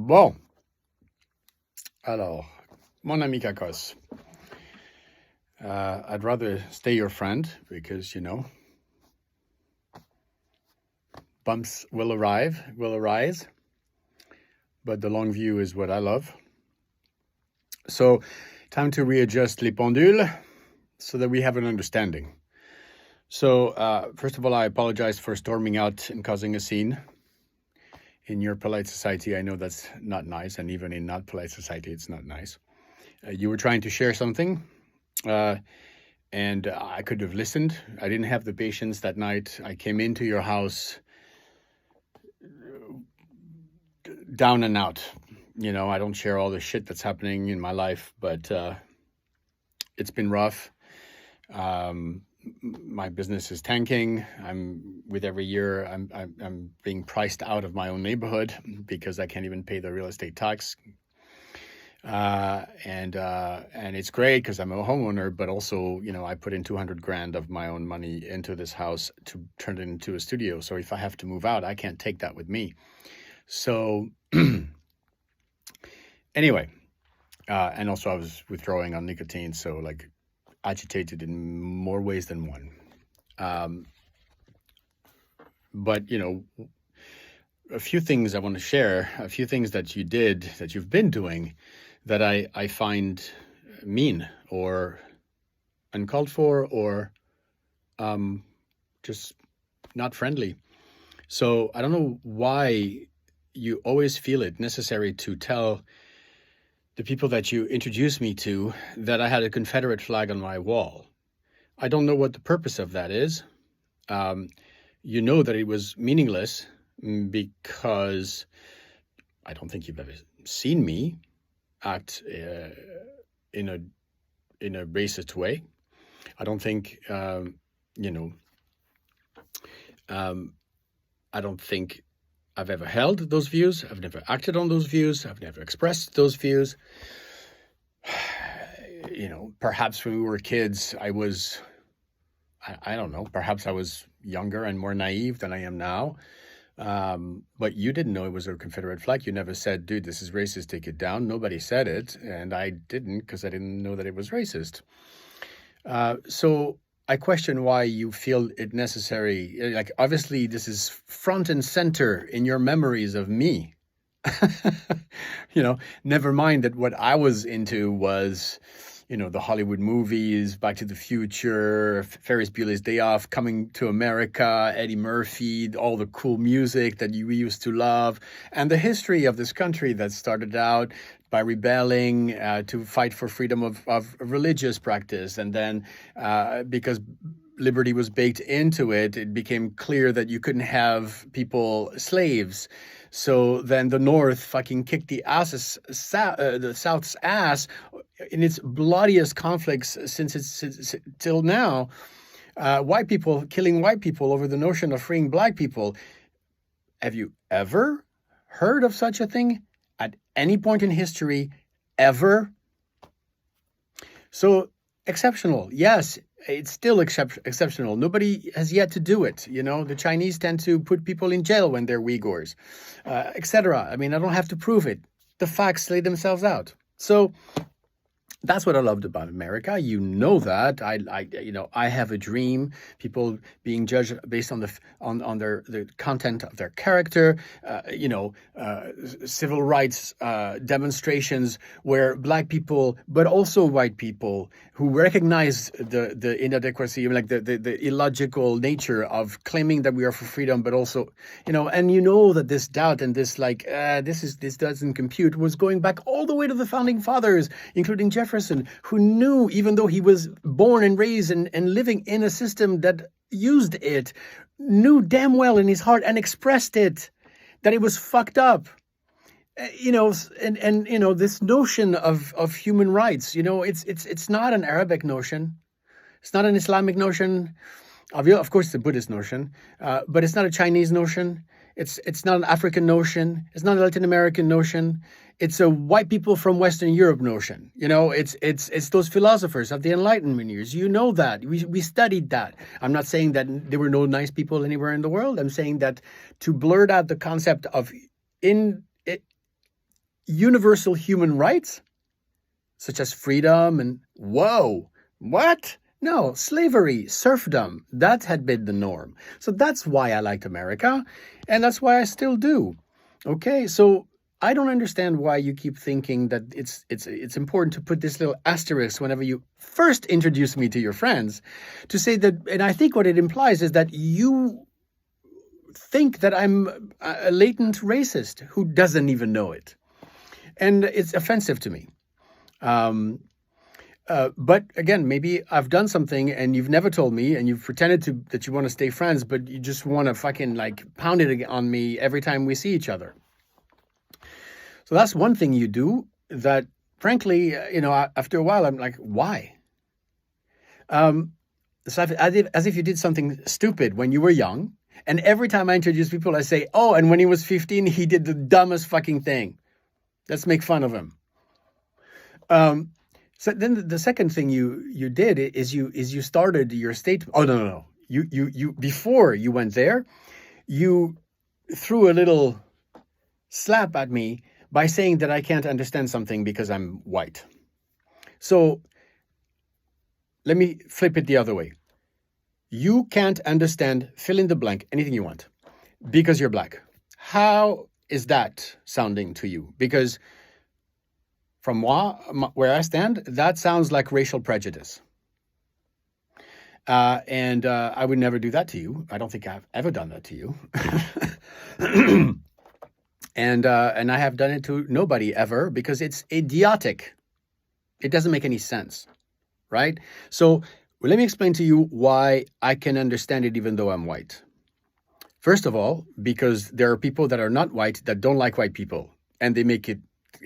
Bon, alors, mon ami Kakos, I'd rather stay your friend because, bumps will arise, but the long view is what I love. So, time to readjust les pendules so that we have an understanding. So, first of all, I apologize for storming out and causing a scene. In your polite society, I know that's not nice, and even in not polite society, it's not nice. You were trying to share something, and I could have listened. I didn't have the patience that night. I came into your house down and out. I don't share all the shit that's happening in my life, but it's been rough. My business is tanking. With every year, I'm being priced out of my own neighborhood because I can't even pay the real estate tax. And it's great because I'm a homeowner, but also, I put in 200 grand of my own money into this house to turn it into a studio. So if I have to move out, I can't take that with me. So anyway, and also I was withdrawing on nicotine. So agitated in more ways than one. But, a few things I want to share, a few things that you did, that you've been doing, that I find mean or uncalled for or just not friendly. So I don't know why you always feel it necessary to tell the people that you introduced me to that I had a Confederate flag on my wall. I don't know what the purpose of that is. You know that it was meaningless because I don't think you've ever seen me act in a racist way. I don't think I don't think I've ever held those views. I've never acted on those views. I've never expressed those views. Perhaps when we were kids, I don't know, perhaps I was younger and more naive than I am now. But you didn't know it was a Confederate flag. You never said, dude, this is racist, take it down. Nobody said it. And I didn't because I didn't know that it was racist. So I question why you feel it necessary. Obviously, this is front and center in your memories of me. Never mind that what I was into was, the Hollywood movies, Back to the Future, Ferris Bueller's Day Off, Coming to America, Eddie Murphy, all the cool music that we used to love, and the history of this country that started out by rebelling to fight for freedom of religious practice. And then because liberty was baked into it, it became clear that you couldn't have people slaves. So then the North fucking kicked the South's ass in its bloodiest conflicts since till now. White people killing white people over the notion of freeing black people. Have you ever heard of such a thing at any point in history, ever? So exceptional, yes. It's still exceptional. Nobody has yet to do it. The Chinese tend to put people in jail when they're Uyghurs, etc. I don't have to prove it. The facts lay themselves out. So that's what I loved about America. That. I have a dream. People being judged based on the content of their character. Civil rights demonstrations where black people, but also white people, who recognize the inadequacy, the illogical nature of claiming that we are for freedom, but also, that this doubt and this this doesn't compute was going back all the way to the founding fathers, including Jefferson, who knew, even though he was born and raised and living in a system that used it, knew damn well in his heart and expressed it, that it was fucked up. This notion of human rights, it's not an Arabic notion. It's not an Islamic notion. Of course, it's a Buddhist notion, but it's not a Chinese notion. It's not an African notion. It's not a Latin American notion. It's a white people from Western Europe notion. It's those philosophers of the Enlightenment years. That. We studied that. I'm not saying that there were no nice people anywhere in the world. I'm saying that to blurt out the concept of universal human rights, such as freedom and whoa, what? No, slavery, serfdom, that had been the norm. So that's why I liked America, and that's why I still do. Okay, so I don't understand why you keep thinking that it's important to put this little asterisk whenever you first introduce me to your friends, to say that, and I think what it implies is that you think that I'm a latent racist who doesn't even know it, and it's offensive to me. But again, maybe I've done something and you've never told me, and you've pretended that you want to stay friends, but you just want to fucking like pound it on me every time we see each other. So that's one thing you do that, frankly, after a while, I'm like, why? So as if you did something stupid when you were young. And every time I introduce people, I say, oh, and when he was 15, he did the dumbest fucking thing. Let's make fun of him. So then the second thing you did is you started your statement. Oh, no. You before you went there, you threw a little slap at me by saying that I can't understand something because I'm white. So let me flip it the other way. You can't understand, fill in the blank, anything you want, because you're black. How is that sounding to you? Because from where I stand, that sounds like racial prejudice. And I would never do that to you. I don't think I've ever done that to you. And I have done it to nobody ever, because it's idiotic. It doesn't make any sense, right? So let me explain to you why I can understand it even though I'm white. First of all, because there are people that are not white that don't like white people, and they make it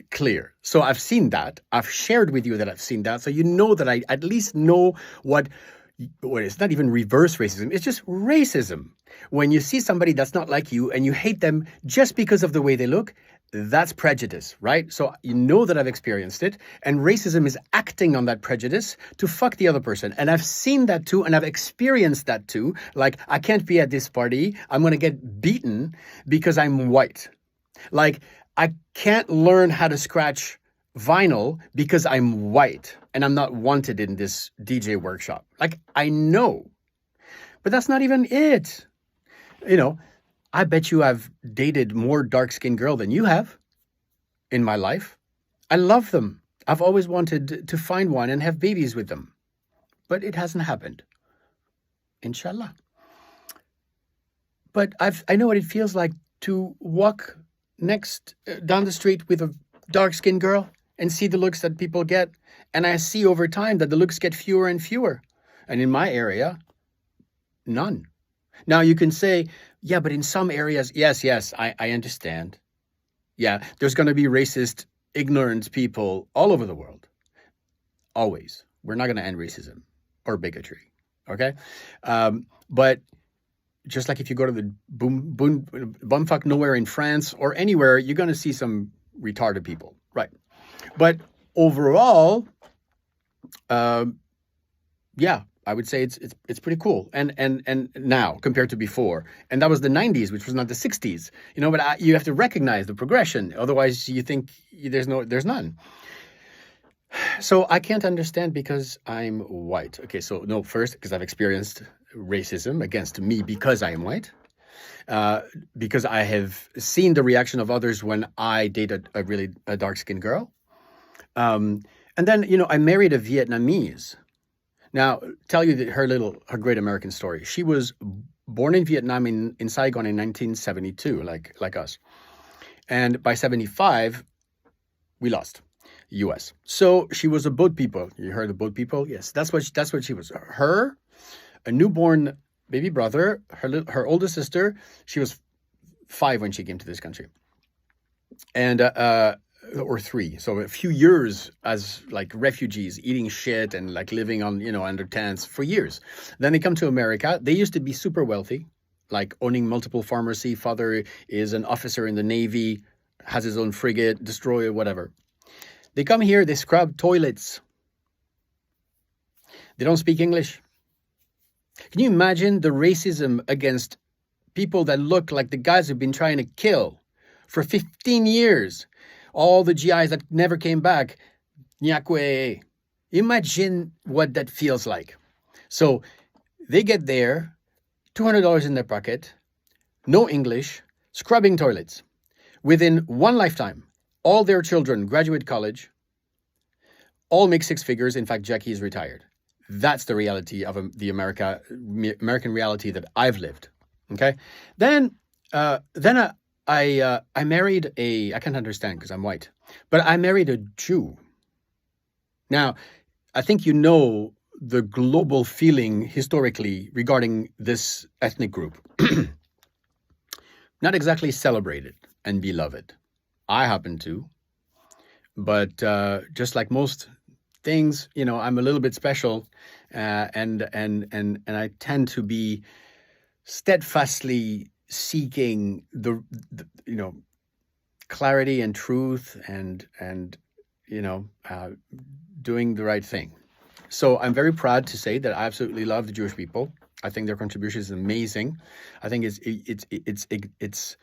clear. So I've seen that. I've shared with you that I've seen that. So you know that I at least know what it's not even reverse racism. It's just racism. When you see somebody that's not like you and you hate them just because of the way they look, that's prejudice, right? So you know that I've experienced it, and racism is acting on that prejudice to fuck the other person. And I've seen that too, and I've experienced that too. Like, I can't be at this party. I'm going to get beaten because I'm white. Like, I can't learn how to scratch vinyl because I'm white and I'm not wanted in this DJ workshop. Like, I know, but that's not even it. I bet you I've dated more dark-skinned girls than you have in my life. I love them. I've always wanted to find one and have babies with them, but it hasn't happened. Inshallah. But I know what it feels like to walk down the street with a dark-skinned girl and see the looks that people get. And I see over time that the looks get fewer and fewer. And in my area, none. Now you can say, yeah, but in some areas, yes, I understand. Yeah, there's going to be racist, ignorant people all over the world. Always. We're not going to end racism or bigotry. Okay? But just like if you go to the bumfuck nowhere in France or anywhere, you're going to see some retarded people. Right. But overall, yeah, I would say it's pretty cool. And now compared to before, and that was the 90s, which was not the 60s, but you have to recognize the progression. Otherwise you think there's none. So I can't understand because I'm white. Okay. So no, first, because I've experienced racism against me because I am white, because I have seen the reaction of others when I dated a really dark-skinned girl. And then, I married a Vietnamese. Now, tell you her great American story. She was born in Vietnam in Saigon in 1972, like us. And by 75, we lost U.S. So she was a boat people. You heard of boat people? Yes, that's what she was. Her, a newborn baby brother, her older sister. She was 5 when she came to this country, and or 3. So a few years as like refugees, eating shit and like living on under tents for years. Then they come to America. They used to be super wealthy, like owning multiple pharmacy. Father is an officer in the Navy, has his own frigate, destroyer, whatever. They come here. They scrub toilets. They don't speak English. Can you imagine the racism against people that look like the guys who've been trying to kill for 15 years? All the GIs that never came back, nyakwe. Imagine what that feels like. So they get there, $200 in their pocket, no English, scrubbing toilets. Within one lifetime, all their children graduate college, all make six figures. In fact, Jackie is retired. That's the reality of the American reality that I've lived. Okay, then I married I can't understand because I'm white, but I married a Jew. Now, I think you know the global feeling historically regarding this ethnic group. Not exactly celebrated and beloved. I happen to, but just like most things, I'm a little bit special, and I tend to be steadfastly seeking the clarity and truth and doing the right thing. So I'm very proud to say that I absolutely love the Jewish people. I think their contribution is amazing. I think it's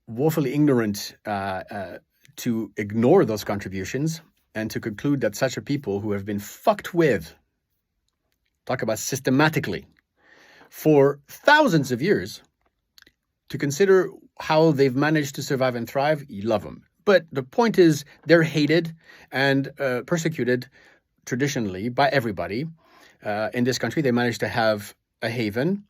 woefully ignorant to ignore those contributions and to conclude that such a people who have been fucked with, talk about systematically, for thousands of years, to consider how they've managed to survive and thrive, you love them. But the point is, they're hated and persecuted traditionally by everybody. In this country, they managed to have a haven,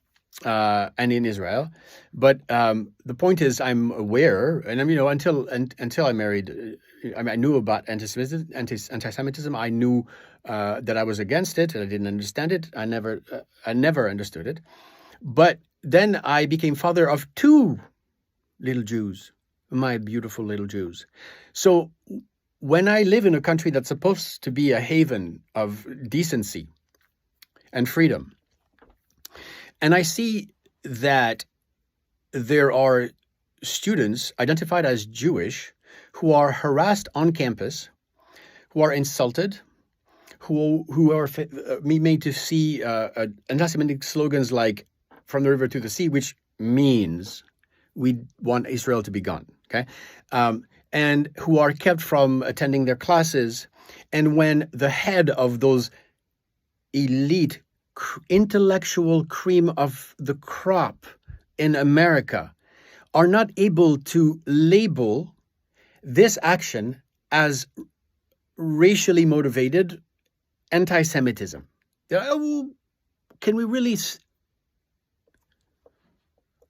and in Israel. But the point is, I'm aware, and until I married, I knew about anti-Semitism. I knew that I was against it, and I didn't understand it. I never understood it. But then I became father of two little Jews, my beautiful little Jews. So when I live in a country that's supposed to be a haven of decency and freedom, and I see that there are students identified as Jewish who are harassed on campus, who are insulted, who are made to see anti-Semitic slogans like "from the river to the sea," which means we want Israel to be gone, okay? And who are kept from attending their classes. And when the head of those elite intellectual cream of the crop in America are not able to label this action as racially motivated anti-Semitism. Can we really...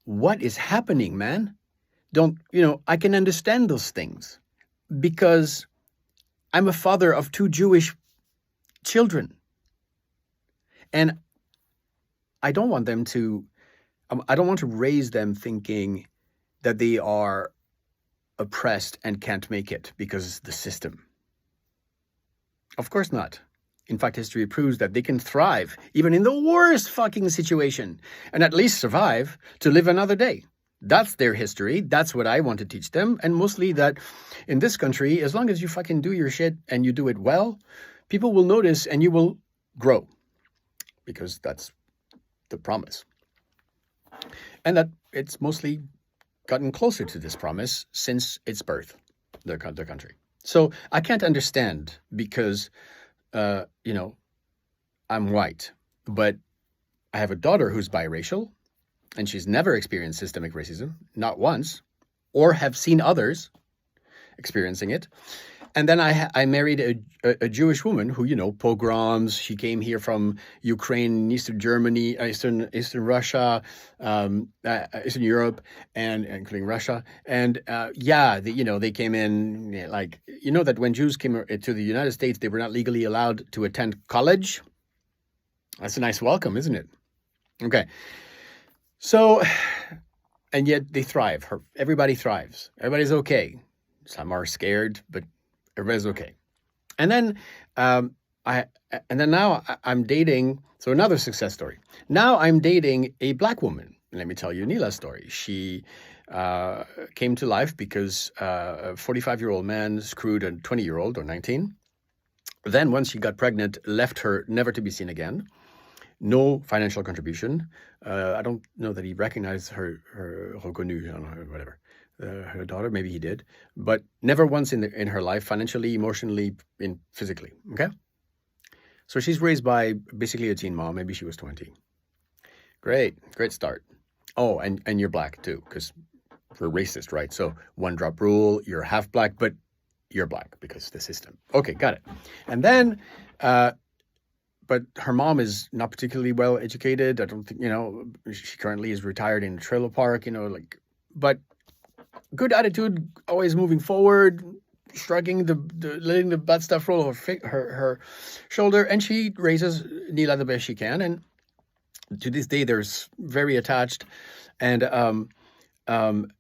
What is happening, man? I can understand those things because I'm a father of two Jewish children. And I don't want to raise them thinking that they are oppressed and can't make it because the system. Of course not. In fact, history proves that they can thrive even in the worst fucking situation and at least survive to live another day. That's their history. That's what I want to teach them. And mostly that in this country, as long as you fucking do your shit and you do it well, people will notice and you will grow. Because that's the promise. And that it's mostly gotten closer to this promise since its birth, the country. So I can't understand because, I'm white, but I have a daughter who's biracial, and she's never experienced systemic racism, not once, or have seen others experiencing it. And then I married a Jewish woman who, pogroms. She came here from Ukraine, Eastern Germany, Eastern Russia, Eastern Europe, and including Russia. And they came in that when Jews came to the United States, they were not legally allowed to attend college. That's a nice welcome, isn't it? Okay. So, and yet they thrive. Everybody thrives. Everybody's okay. Some are scared, but everybody's okay. And then now I'm dating. So another success story. Now I'm dating a black woman. Let me tell you Nila's story. She came to life because a 45-year-old man screwed a 20-year-old or 19. Then once she got pregnant, left her never to be seen again. No financial contribution. I don't know that he recognized her reconnu, whatever. her daughter. Maybe he did, but never once in her life, financially, emotionally, physically. Okay, so she's raised by basically a teen mom. Maybe she was 20. Great start. Oh, and you're black too, because we're racist, right? So one drop rule. You're half black, but you're black because the system. Okay, got it. And then, but her mom is not particularly well educated. I don't think, she currently is retired in a trailer park, but good attitude, always moving forward, shrugging letting the bad stuff roll off her shoulder, and she raises Nila the best she can. And to this day, they're very attached, and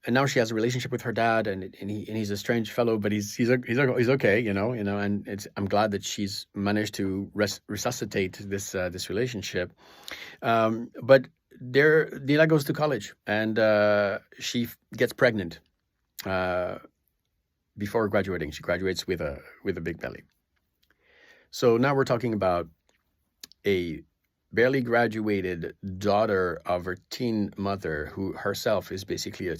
now she has a relationship with her dad, and he's a strange fellow, but he's okay, and I'm glad that she's managed to resuscitate this relationship. But Nila goes to college, and she gets pregnant before graduating. She graduates with a big belly. So now we're talking about a barely graduated daughter of her teen mother, who herself is basically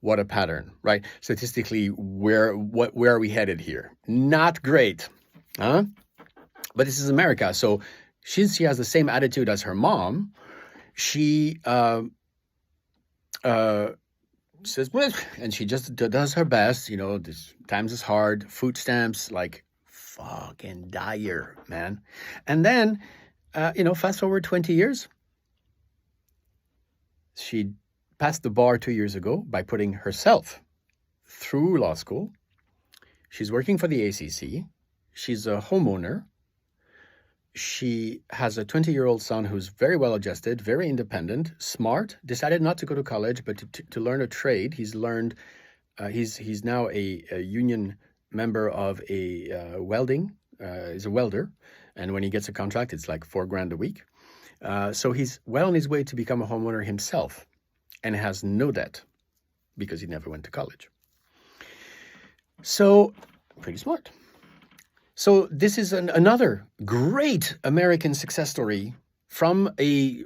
what a pattern, right? Statistically, where are we headed here? Not great, huh? But this is America. So since she has the same attitude as her mom, she says, well, and she just does her best. This times is hard. Food stamps, like fucking dire, man. And then, fast forward 20 years. She passed the bar 2 years ago by putting herself through law school. She's working for the ACC. She's a homeowner. She has a 20-year-old son who's very well adjusted, very independent, smart, decided not to go to college, but to learn a trade. He's learned, he's now a union member of a welding, he's a welder. And when he gets a contract, it's like $4,000 a week. So he's well on his way to become a homeowner himself, and has no debt because he never went to college. So pretty smart. So this is another great American success story from a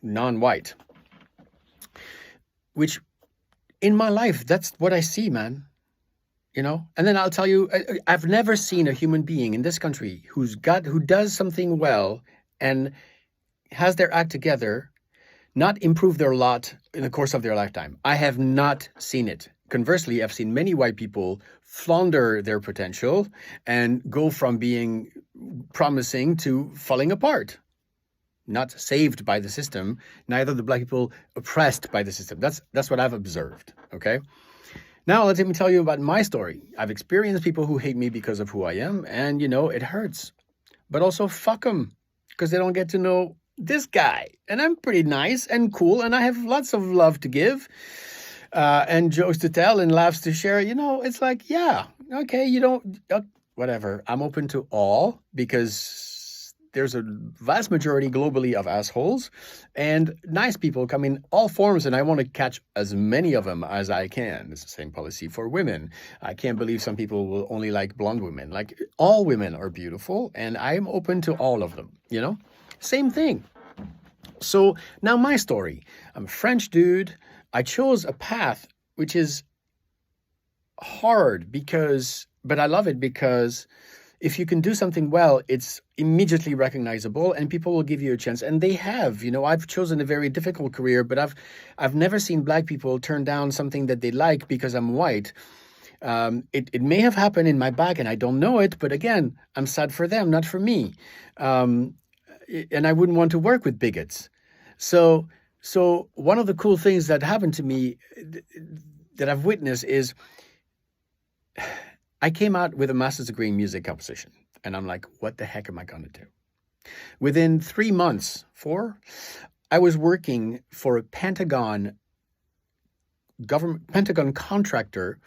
non-white, which in my life, that's what I see, man. And then I'll tell you, I've never seen a human being in this country who does something well and has their act together, not improve their lot in the course of their lifetime. I have not seen it. Conversely, I've seen many white people flounder their potential and go from being promising to falling apart. Not saved by the system, neither the black people oppressed by the system. That's what I've observed, okay? Now, let me tell you about my story. I've experienced people who hate me because of who I am, and, it hurts. But also, fuck them, because they don't get to know this guy. And I'm pretty nice and cool, and I have lots of love to give, and jokes to tell and laughs to share. It's like, yeah, okay, whatever. I'm open to all, because there's a vast majority globally of assholes, and nice people come in all forms, and I want to catch as many of them as I can. It's the same policy for women. I can't believe some people will only like blonde women. Like, all women are beautiful, and I'm open to all of them, Same thing. So now my story. I'm a French dude. I chose a path which is hard but I love it, because if you can do something well, it's immediately recognizable, and people will give you a chance. And they have. I've chosen a very difficult career, but I've never seen black people turn down something that they like because I'm white. It may have happened in my back, and I don't know it. But again, I'm sad for them, not for me. And I wouldn't want to work with bigots. So one of the cool things that happened to me that I've witnessed is, I came out with a master's degree in music composition, and I'm like, what the heck am I going to do? Within 3 months, 4, I was working for a Pentagon contractor,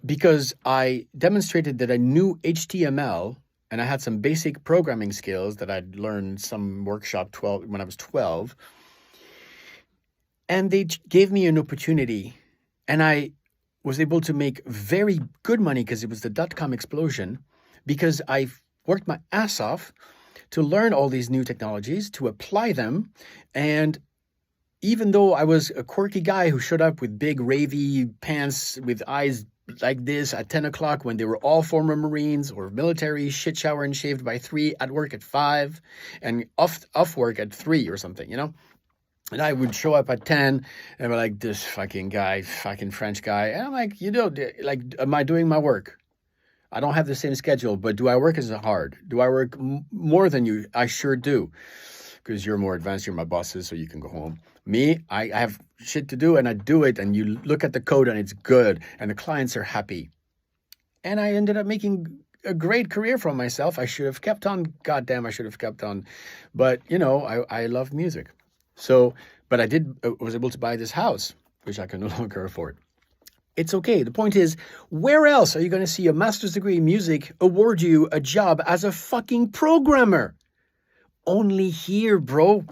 because I demonstrated that I knew HTML, and I had some basic programming skills that I'd learned some workshop when I was 12. And they gave me an opportunity, and I was able to make very good money, because it was the .com explosion, because I worked my ass off to learn all these new technologies, to apply them, and even though I was a quirky guy who showed up with big ravy pants with eyes like this at 10 o'clock when they were all former Marines or military, shit shower and shaved by 3, at work at 5, and off work at 3 or something, And I would show up at 10 and be like, this fucking guy, fucking French guy. And I'm like, am I doing my work? I don't have the same schedule, but do I work as hard? Do I work more than you? I sure do. Because you're more advanced, you're my bosses, so you can go home. Me, I have shit to do and I do it, and you look at the code and it's good and the clients are happy. And I ended up making a great career for myself. I should have kept on. Goddamn, I should have kept on. But, I love music. So, but I was able to buy this house, which I can no longer afford. It's okay. The point is, where else are you going to see a master's degree in music award you a job as a fucking programmer? Only here, bro.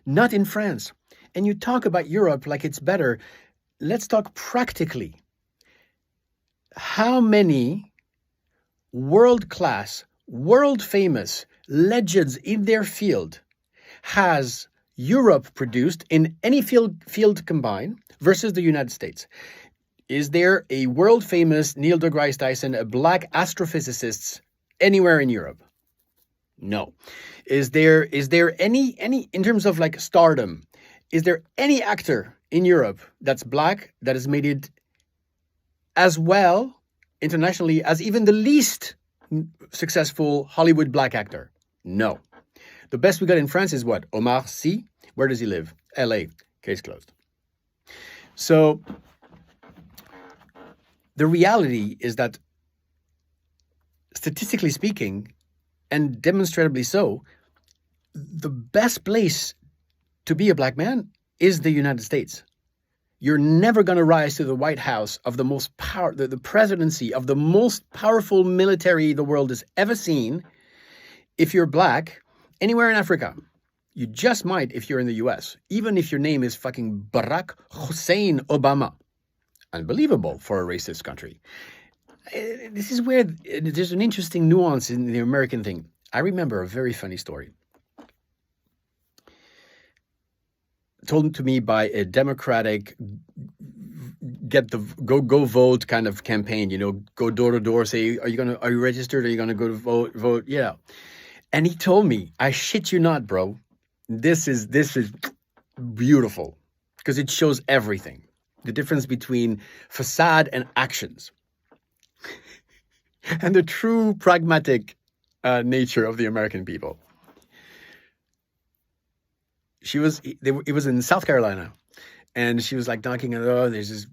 Not in France. And you talk about Europe like it's better. Let's talk practically. How many world-class, world-famous legends in their field has Europe produced in any field combined versus the United States? Is there a world-famous Neil deGrasse Tyson, a black astrophysicist anywhere in Europe? No. Is there any in terms of like stardom, is there any actor in Europe that's black that has made it as well internationally as even the least successful Hollywood black actor? No. The best we got in France is what? Omar Sy. Where does he live? LA. Case closed. So the reality is that, statistically speaking, and demonstrably so, the best place to be a black man is the United States. You're never going to rise to the White House of the presidency of the most powerful military the world has ever seen if you're black anywhere in Africa. You just might if you're in the US, even if your name is fucking Barack Hussein Obama. Unbelievable for a racist country. This is where there's an interesting nuance in the American thing. I remember a very funny story told to me by a Democratic go vote kind of campaign, go door to door, say, are you registered? Are you gonna go to vote? Yeah. And he told me, I shit you not, bro. This is beautiful because it shows everything. The difference between facade and actions. And the true pragmatic nature of the American people. It was in South Carolina, and she was like knocking on the door. There's this,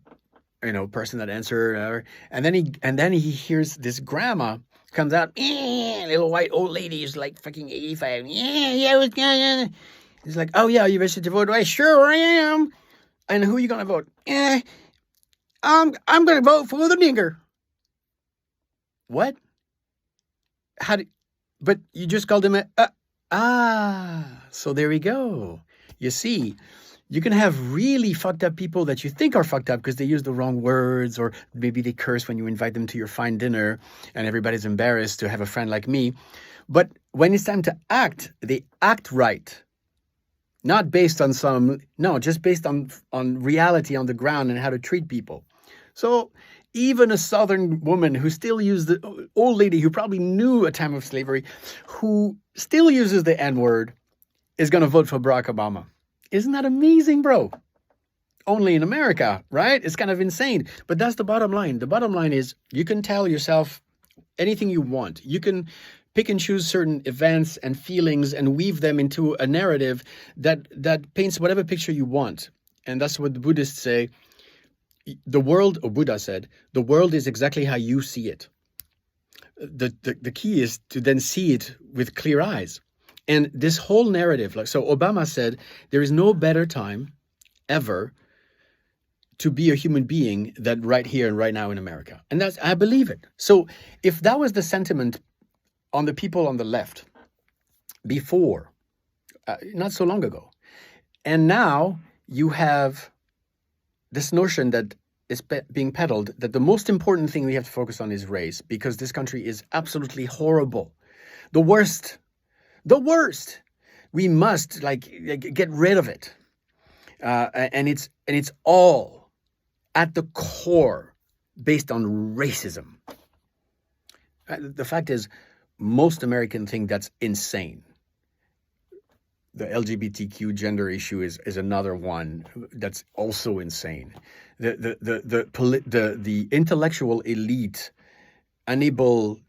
person that answered, whatever. And then he hears this grandma comes out, little white old lady is like fucking 85. Yeah, what's going on? He's like, oh yeah, you registered to vote? I sure am. And who are you gonna vote? I'm gonna vote for the nigger. What? But you just called him so there we go. You see, you can have really fucked up people that you think are fucked up because they use the wrong words, or maybe they curse when you invite them to your fine dinner and everybody's embarrassed to have a friend like me. But when it's time to act, they act right. Not based on just based on reality on the ground and how to treat people. So even a Southern woman who still used the old lady who probably knew a time of slavery, who still uses the N-word, is going to vote for Barack Obama. Isn't that amazing, bro? Only in America, right? It's kind of insane. But that's the bottom line. The bottom line is you can tell yourself anything you want. You can pick and choose certain events and feelings and weave them into a narrative that paints whatever picture you want. And that's what the Buddhists say. The world, or Buddha said, the world is exactly how you see it. The key is to then see it with clear eyes. And this whole narrative, so Obama said, there is no better time ever to be a human being than right here and right now in America. And I believe it. So if that was the sentiment on the people on the left before, not so long ago, and now you have this notion that is being peddled, that the most important thing we have to focus on is race, because this country is absolutely horrible. The worst. We must get rid of it. and it's all at the core based on racism. The fact is, most Americans think that's insane. The LGBTQ gender issue is another one that's also insane. The intellectual elite unable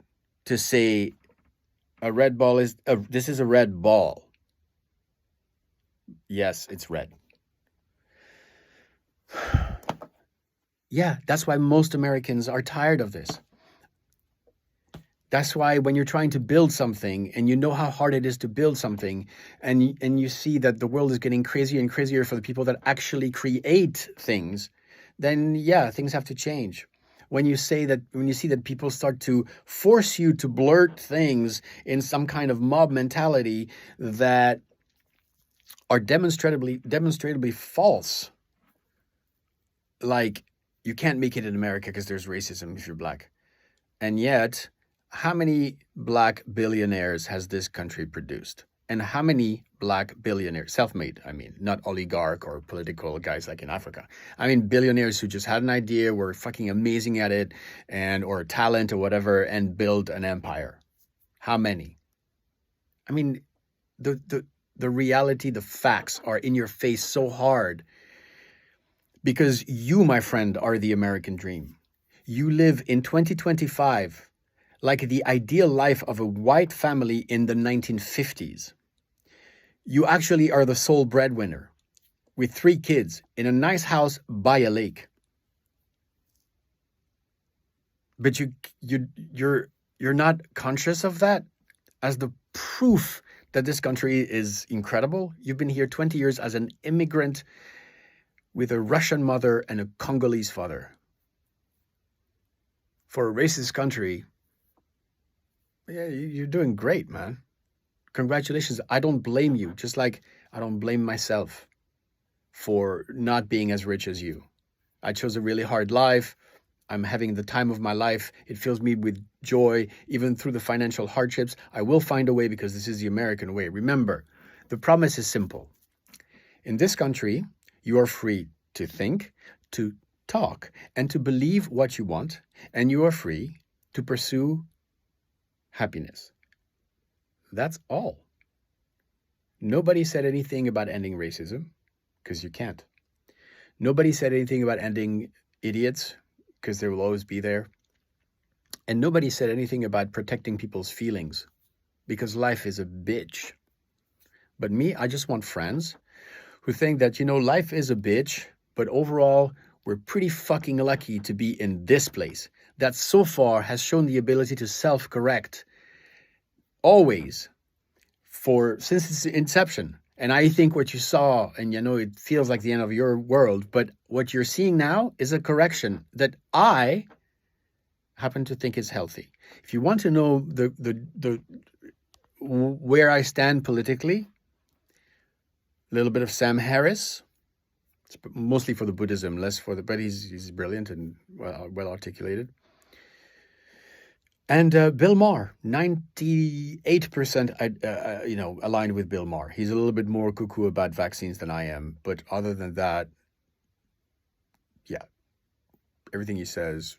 to say a red ball is this is a red ball. Yes, it's red. Yeah, that's why most Americans are tired of this. That's why when you're trying to build something and you know how hard it is to build something, and you see that the world is getting crazier and crazier for the people that actually create things, then yeah, things have to change. When you see that people start to force you to blurt things in some kind of mob mentality that are demonstrably false, like you can't make it in America because there's racism if you're black. And yet, how many black billionaires has this country produced? And how many black billionaires, self-made, I mean, not oligarch or political guys like in Africa. I mean, billionaires who just had an idea, were fucking amazing at it, or talent or whatever, and built an empire. How many? I mean, the reality, the facts are in your face so hard because you, my friend, are the American dream. You live in 2025 like the ideal life of a white family in the 1950s. You actually are the sole breadwinner with 3 kids in a nice house by a lake. But you're not conscious of that as the proof that this country is incredible. You've been here 20 years as an immigrant with a Russian mother and a Congolese father. For a racist country, yeah, you're doing great, man. Congratulations. I don't blame you, just like I don't blame myself for not being as rich as you. I chose a really hard life. I'm having the time of my life. It fills me with joy, even through the financial hardships. I will find a way because this is the American way. Remember, the promise is simple. In this country, you are free to think, to talk, and to believe what you want, and you are free to pursue happiness. That's all. Nobody said anything about ending racism, because you can't. Nobody said anything about ending idiots, because they will always be there. And nobody said anything about protecting people's feelings, because life is a bitch. But me, I just want friends who think that, life is a bitch, but overall, we're pretty fucking lucky to be in this place that so far has shown the ability to self-correct always since its inception. And I think what you saw, and it feels like the end of your world, but what you're seeing now is a correction that I happen to think is healthy. If you want to know the where I stand politically, a little bit of Sam Harris. It's mostly for the Buddhism, less for but he's brilliant and well articulated. And Bill Maher, 98% aligned with Bill Maher. He's a little bit more cuckoo about vaccines than I am, but other than that, yeah, everything he says,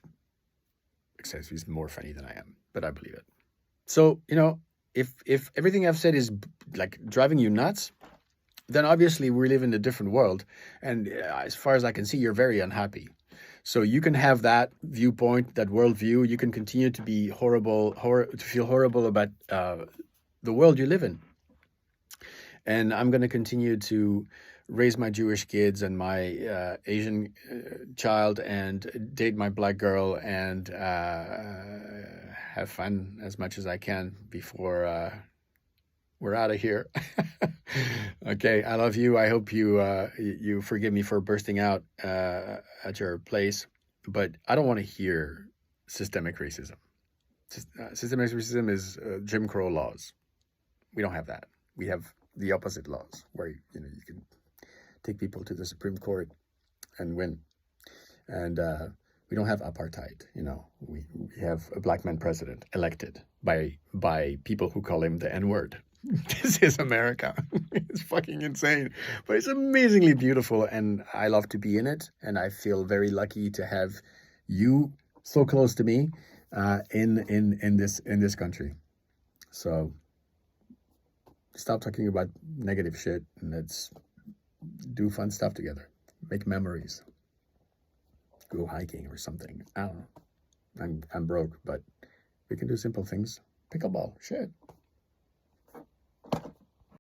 except he's more funny than I am, but I believe it. So, if everything I've said is like driving you nuts, then obviously we live in a different world. And as far as I can see, you're very unhappy. So you can have that viewpoint, that worldview. You can continue to be to feel horrible about the world you live in. And I'm going to continue to raise my Jewish kids and my Asian child and date my black girl and have fun as much as I can before we're out of here. Okay, I love you. I hope you forgive me for bursting out at your place, but I don't want to hear systemic racism. Systemic racism is Jim Crow laws. We don't have that. We have the opposite laws, where you can take people to the Supreme Court and win. And we don't have apartheid. We have a black man president elected by people who call him the N-word. This is America. It's fucking insane, but it's amazingly beautiful, and I love to be in it. And I feel very lucky to have you so close to me in this country. So stop talking about negative shit and let's do fun stuff together. Make memories. Go hiking or something. I don't know. I'm broke, but we can do simple things. Pickleball, shit.